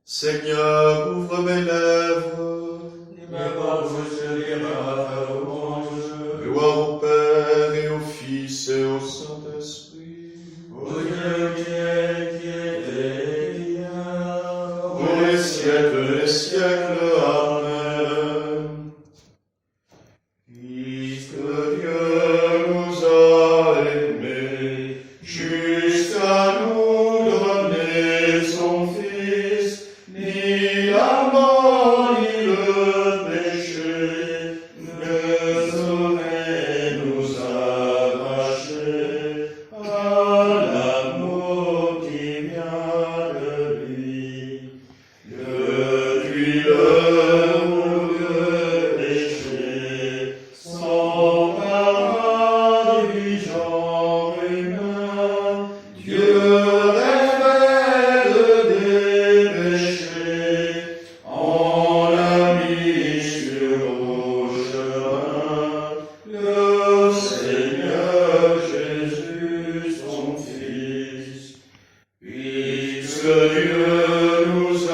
Seigneur, ouvre mes lèvres. Et ma bouche dira ta louange. Gloire au Père et au Fils et au Saint-Esprit. Ô Dieu qui était bien, Pour les siècles des siècles. Amen. Puisque Dieu nous a aimés, jusqu'à nous donner son Fils, ni la mort ni le péché ne saurait nous arracher à l'amour qui vient de lui. Depuis l'heure où le péché s'empara du genre humain, Dieu révèle des péchés, en l'a mis sur nos chemins, le Seigneur Jésus, son Fils. Puisque Dieu nous a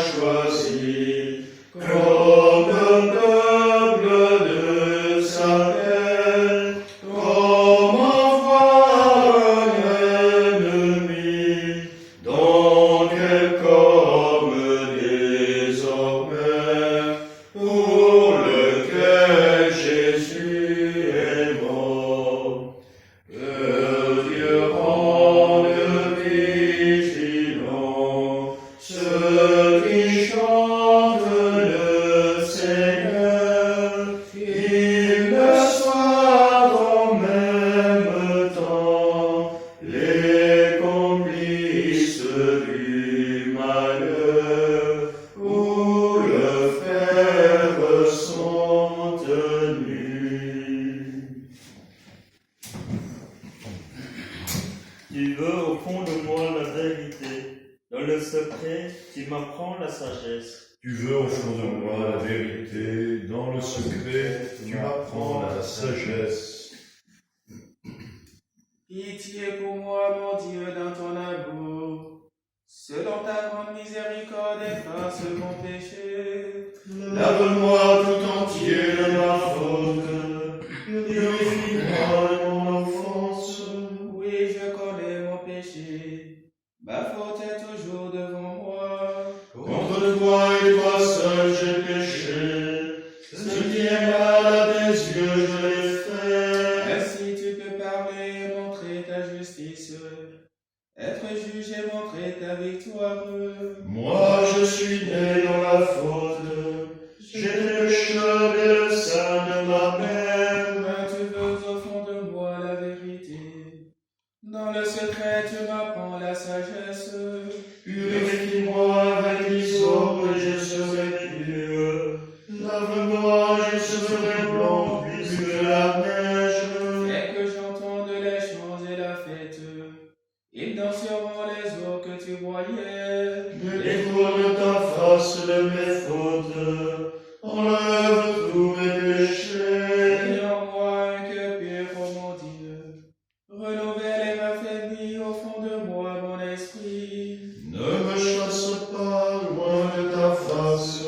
choisis comme peuple de sa terre, comment voir un ennemi, dans quel comme désormais, pour lequel Jésus est mort. Que Dieu rende vigilants ceux qui chantent le Seigneur, qu'ils ne soient en même temps les complices du malheur, où le fer sont tenus. Tu veux au fond de moi la vérité, dans le secret, tu m'apprends la sagesse. Tu veux au fond de moi la vérité, dans le secret, tu m'apprends la sagesse. Pitié pour moi, mon Dieu, dans ton amour. Selon ta grande miséricorde, efface mon péché. Lave-moi tout entier de ma faute, purifie-moi de mon offense. Oui, je connais mon péché. Ma faute est toujours devant moi. Contre toi et toi seul j'ai péché, ce qui est mal à tes yeux je l'ai fait. Ainsi tu peux parler et montrer ta justice, être juge et montrer ta victoire. Moi je suis né dans la faute, j'ai le pécheur et le sein de ma mère. Mais tu veux au fond de moi la vérité. Dans le secret tu m'apprends la sagesse. Purifie-moi avec l'hysope et je serai pur. Lave-moi, je serai blanc plus que la neige. Fais que j'entende les chants et la fête. Ils danseront les eaux que tu voyais. Détourne ta face de mes fautes, enlève tous mes péchés. Et en moi un cœur pur, oh mon Dieu. Renouvelle et raffermis au fond de moi mon esprit. Ne me chasse pas loin de ta face,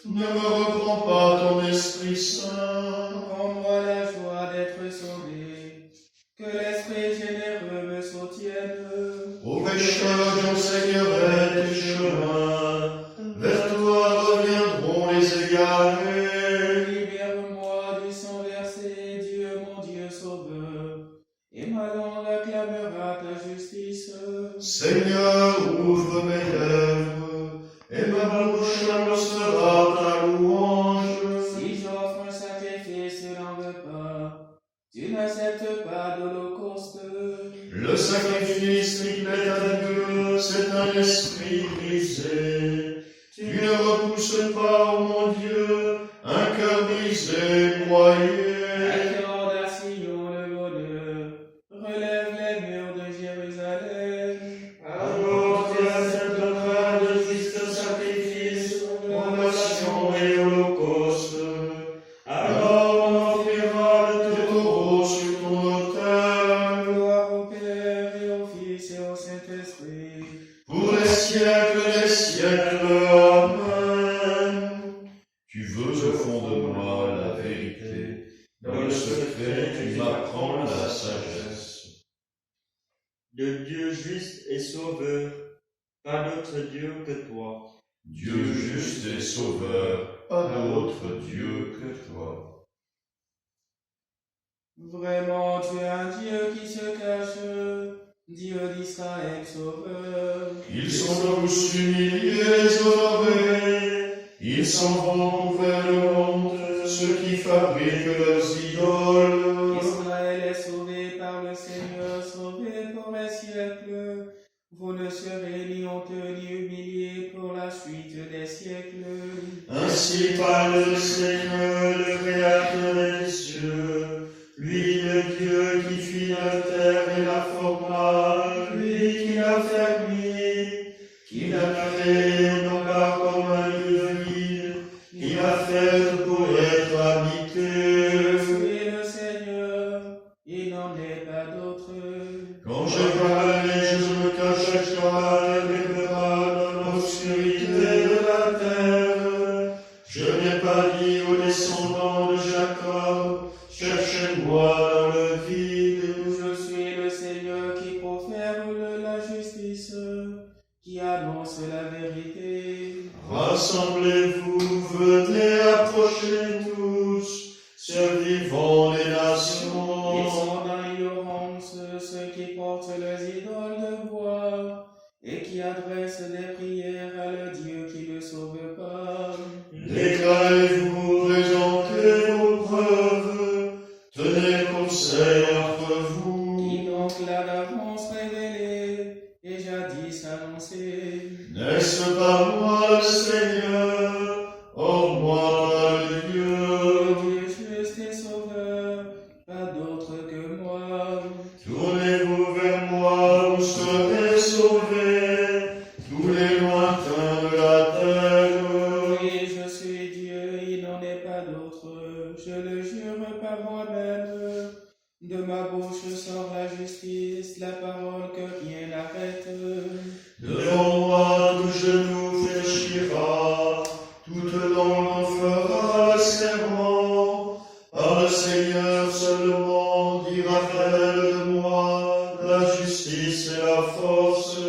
ne me reprends pas ton Esprit Saint. Rends-moi la joie d'être sauvé. Que l'esprit généreux me soutienne. Ô pécheurs, j'enseignerai tes chemins, vers toi reviendront les égarés. Libère-moi du sang versé, Dieu mon Dieu sauveur, et ma langue acclamera ta justice. Seigneur, ouvre mes lèvres, et ma bouche annoncera ta louange. Si j'offre un sacrifice, n'en veux pas, tu n'acceptes pas d'holocauste. Le sacrifice qui plaît à Dieu, c'est un esprit brisé. Tu ne repousses pas, ô mon Dieu, un cœur brisé, broyé. Accorde à Sion le bonheur, relève les murs de Jérusalem. Alors tu accepteras de tristes sacrifices, oblations et holocaustes. Alors on offrira le taureau sur ton autel. Gloire au Père et au Fils et au Saint-Esprit. pour les siècles des siècles. Amen. Tu veux au fond de moi la vérité, dans le secret tu m'apprends la sagesse. De Dieu juste et sauveur, pas d'autre Dieu que toi. Dieu juste et sauveur, pas d'autre Dieu que toi. Vraiment, tu es un Dieu qui se cache, Dieu d'Israël sauveur. Ils sont tous humiliés, honorés, ils s'en vont vers le monde, ceux qui fabriquent leurs idoles. Israël est sauvé par le Seigneur, sauvé pour les siècles. Vous ne serez ni honteux ni humiliés pour la suite des siècles. Ainsi parle le Seigneur, le Créateur des cieux, lui le Dieu qui fit la terre et la forma, lui qui l'a fermée, qui l'a créée non pas comme un lieu de vide, qui l'a faite pour être habitée. Je suis le Seigneur, il n'en est pas d'autre. Quand je parlais, je me cachais avec dans l'obscurité de la terre. Je n'ai pas dit aux descendants de Jacob, cherchez-moi dans le vide. Je suis le Seigneur qui profère la justice, qui annonce la vérité. Rassemblez-vous, venez approcher tous, survivants des Ils nations. sont dans l'ignorance, ceux qui portent leurs idoles de bois et qui adressent des prières à le Dieu qui ne sauve pas. Déclarez-vous, présentez vos preuves, tenez conseil entre vous. Qui donc l'a d'avance révélé et jadis annoncé. N'est-ce pas moi le Seigneur, hors moi le Dieu? Dieu juste et sauveur, pas d'autre que moi. Tournez-vous vers moi, vous serez sauvés, tous les lointains de la terre. Oui, je suis Dieu, il n'en est pas d'autre. Je le jure par moi-même. De ma bouche sort la justice, la parole que rien n'arrête. Devant moi, tout genou fléchira, toute langue fera serment. Par le Seigneur seulement dira faire de moi la justice et la force.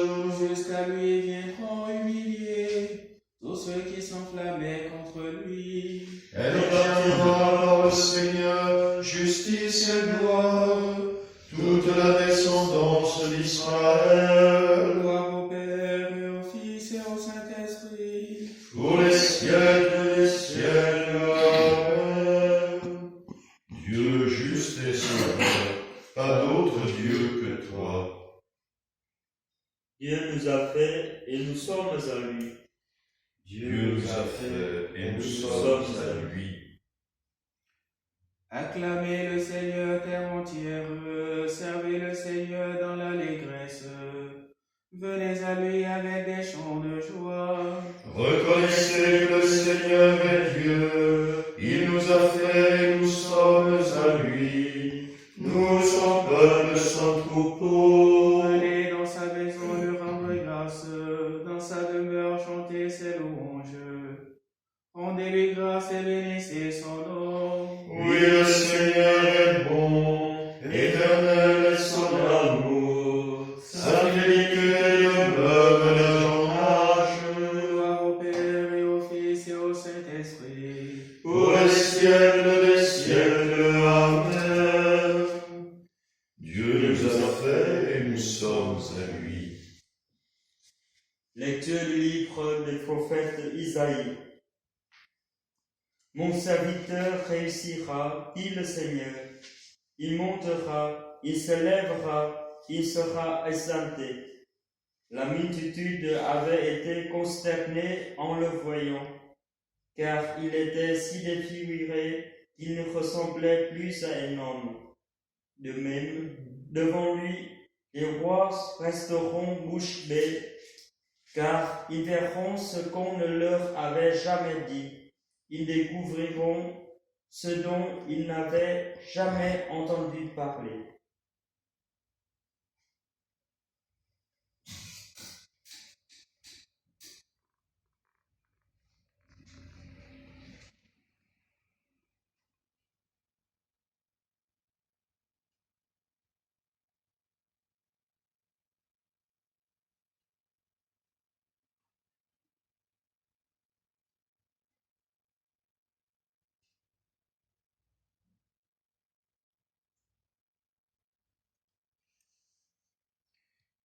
Jusqu'à lui viendront humiliés tous ceux qui s'enflammaient contre lui. Elle obtiendra par le Seigneur justice et gloire, toute la descendance d'Israël. Gloire au Père et au Fils et au Saint-Esprit. Pour les siècles des siècles. Amen. Dieu juste et sauveur, pas d'autre Dieu que toi. Dieu nous a fait et nous sommes à lui. Dieu nous a fait et nous sommes à lui. Acclamez le Seigneur terre entière, servez le Seigneur dans l'allégresse. Venez à lui avec des chants de joie. Reconnaissez que le Seigneur est Dieu, il nous a fait et nous sommes à lui. Nous, son peuple, son troupeau. Venez dans sa maison lui rendre grâce, dans sa demeure chanter ses louanges. Rendez-lui grâce et bénissez son nom. Oui, le Seigneur est bon, éternel est son amour, sa fidélité demeure de son âge. Gloire au Père et au Fils et au Saint-Esprit. Pour les siècles des siècles, Amen. Dieu nous a fait et nous sommes à lui. Lecture du livre des prophètes Isaïe. Mon serviteur réussira, dit le Seigneur. Il montera, il se lèvera, il sera exempté. La multitude avait été consternée en le voyant, car il était si défiguré qu'il ne ressemblait plus à un homme. De même, devant lui, les rois resteront bouche bée, car ils verront ce qu'on ne leur avait jamais dit. Ils découvriront ce dont ils n'avaient jamais entendu parler.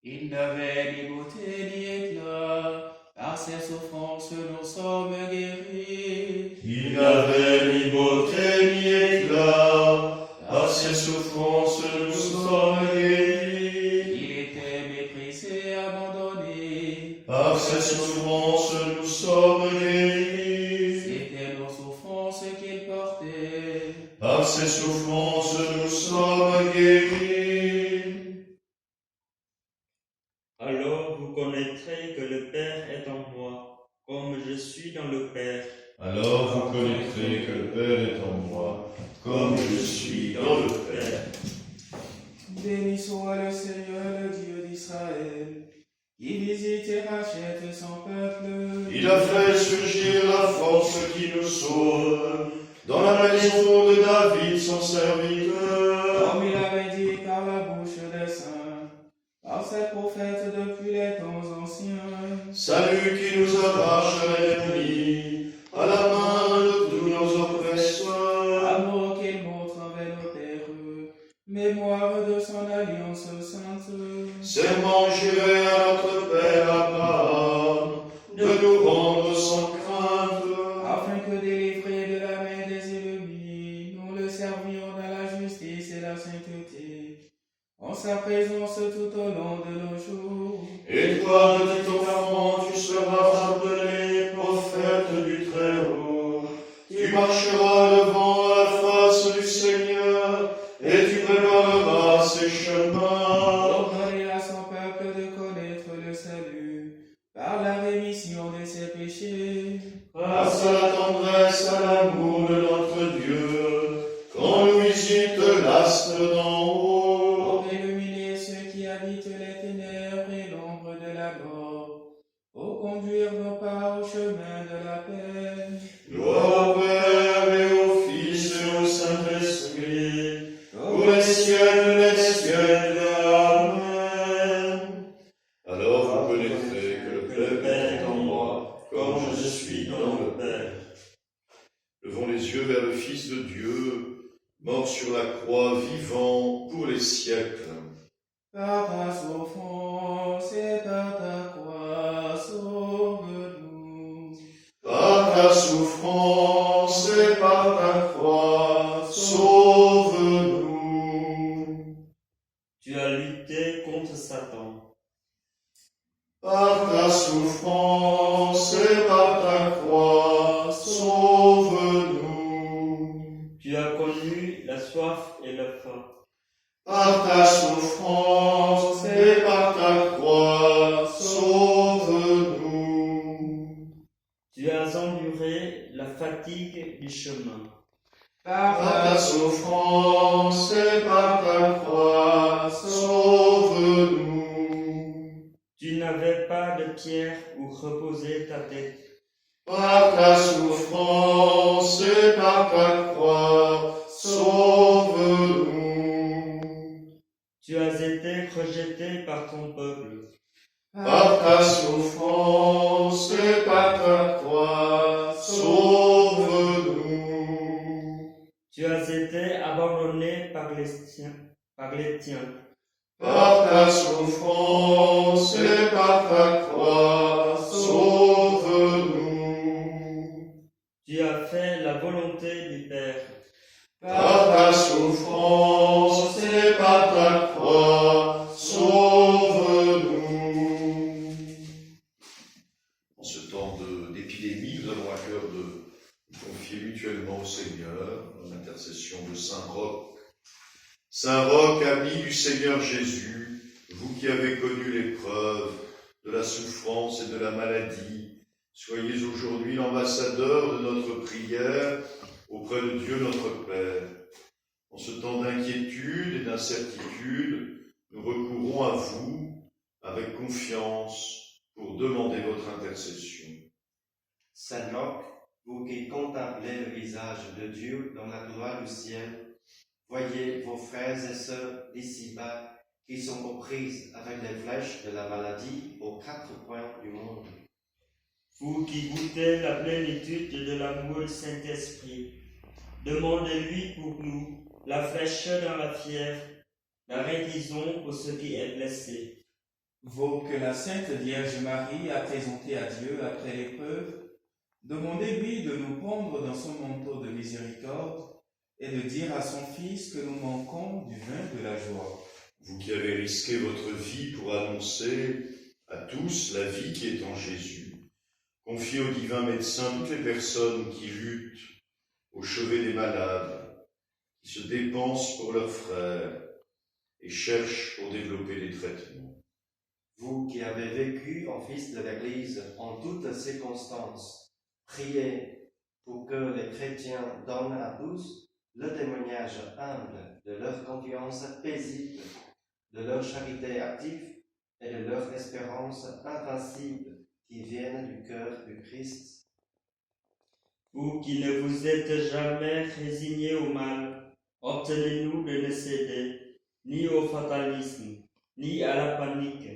Il n'avait ni beauté ni éclat, par ses souffrances nous sommes guéris. Il n'avait ni beauté ni éclat, par ses souffrances nous sommes guéris. Il était méprisé, abandonné, Par ses souffrances nous sommes guéris. c'était nos souffrances qu'il portait. Par ses souffrances nous sommes guéris. Alors vous connaîtrez que le Père est en moi, comme je suis dans le Père. Alors vous connaîtrez que le Père est en moi, comme je suis dans le Père. Béni soit le Seigneur, le Dieu d'Israël, qui visite et rachète son peuple. Il a fait surgir la force qui nous sauve, dans la maison de David son serviteur. Comme il avait dit par la bouche des saints, par ses prophètes depuis les temps anciens. Salut qui nous arrache à l'ennemi, à la main de tous nos oppresseurs. Amour qu'il montre envers nos pères, mémoire de son alliance sainte. Serment juré à notre Père Abraham, de nous rendre sans crainte. Afin que délivrés de la main des ennemis, nous le servions dans la justice et la sainteté, en sa présence tout au long de nos jours. Et toi, petit enfant, tu seras appelé prophète du Très-Haut. Tu marcheras devant la face du Seigneur, et tu prépareras ses chemins. Pour donner à son peuple de connaître le salut, par la rémission de ses péchés. Grâce à la tendresse, à l'amour de notre Dieu, quand nous visite l'astre d'en haut. Pour illuminer ceux qui habitent les ténèbres et l'ombre de la mort, pour conduire nos pas au chemin de la paix. Gloire au Père et au Fils et au Saint-Esprit, pour les siècles des siècles. Amen. Alors vous connaîtrez que le Père est en moi, comme je suis dans le Père. Levons les yeux vers le Fils de Dieu, mort sur la croix, vivant pour les siècles. Par ta souffrance et par ta croix, sauve-nous. Par ta souffrance et par ta croix, sauve-nous. Tu as lutté contre Satan. Par ta souffrance et par ta croix, sauve-nous. Tu as connu la soif et la faim. Par ta souffrance et par ta croix, sauve-nous. Tu as enduré la fatigue du chemin. Par ta souffrance et par ta croix, sauve-nous. Tu n'avais pas de pierre où reposer ta tête. Par ta souffrance et par ta croix, sauve-nous. Tu as été rejeté par ton peuple. Par ta souffrance et par ta croix, sauve-nous. Tu as été abandonné par les tiens. Par ta souffrance et par ta croix, sauve-nous. Tu as fait la volonté du Père. Par ta souffrance et par ta croix, sauve-nous. En ce temps d'épidémie, nous avons à cœur de nous confier mutuellement au Seigneur, en l'intercession de Saint Roch. Saint Roch, ami du Seigneur Jésus, vous qui avez connu l'épreuve de la souffrance et de la maladie, soyez aujourd'hui l'ambassadeur de notre prière auprès de Dieu notre Père. En ce temps d'inquiétude et d'incertitude, nous recourons à vous avec confiance pour demander votre intercession. Saint Roch, vous qui contemplez le visage de Dieu dans la gloire du ciel, voyez vos frères et sœurs d'ici-bas qui sont aux prises avec les flèches de la maladie aux quatre coins du monde. Vous qui goûtez la plénitude de l'amour du Saint-Esprit, demandez-lui pour nous la fraîcheur dans la fièvre, la guérison pour ce qui est blessé. Vous que la Sainte Vierge Marie a présenté à Dieu après l'épreuve, demandez-lui de nous prendre dans son manteau de miséricorde et de dire à son Fils que nous manquons du vin de la joie. Vous qui avez risqué votre vie pour annoncer à tous la vie qui est en Jésus, confiez au divin médecin toutes les personnes qui luttent au chevet des malades, qui se dépensent pour leurs frères et cherchent pour développer des traitements. Vous qui avez vécu en fils de l'Église en toutes circonstances, priez pour que les chrétiens donnent à tous le témoignage humble de leur confiance paisible, de leur charité active et de leur espérance invincible qui viennent du cœur du Christ. Vous qui ne vous êtes jamais résignés au mal, obtenez-nous de ne céder ni au fatalisme, ni à la panique,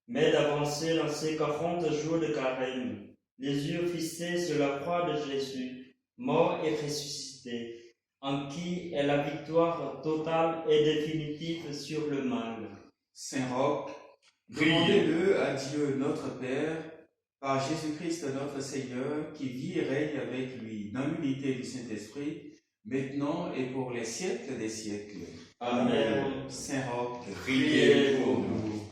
mais d'avancer dans ces 40 jours de carême, les yeux fixés sur la croix de Jésus, mort et ressuscité, en qui est la victoire totale et définitive sur le mal. Saint Roch, Priez. demandez-le à Dieu notre Père, par Jésus-Christ notre Seigneur, qui vit et règne avec lui dans l'unité du Saint-Esprit, maintenant et pour les siècles des siècles. Amen. Saint Roch, Priez pour nous.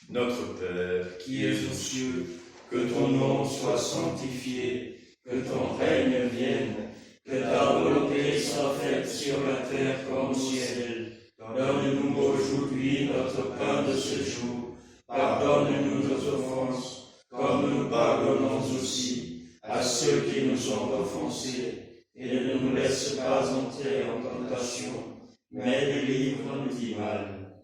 Notre Père, qui es aux cieux, Que ton nom soit sanctifié, que ton règne vienne, que ta volonté soit faite sur la terre comme au ciel. Donne-nous aujourd'hui notre pain de ce jour. Pardonne-nous nos offenses, comme nous pardonnons aussi à ceux qui nous ont offensés. Et ne nous laisse pas entrer en tentation, mais délivre-nous du mal.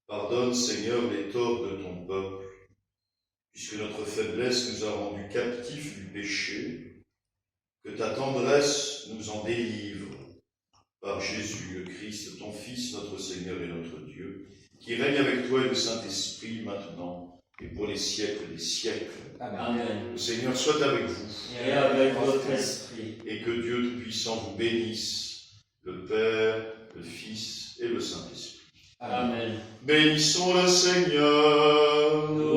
pardonne, Seigneur, les torts de ton peuple, puisque notre faiblesse nous a rendus captifs du péché, que ta tendresse nous en délivre, par Jésus le Christ, ton Fils, notre Seigneur et notre Dieu, qui règne avec toi et le Saint-Esprit maintenant et pour les siècles des siècles. Amen. Le Seigneur soit avec vous, Et avec votre esprit. et que Dieu Tout-Puissant vous bénisse, le Père, le Fils et le Saint-Esprit. Amen. Bénissons le Seigneur. Nous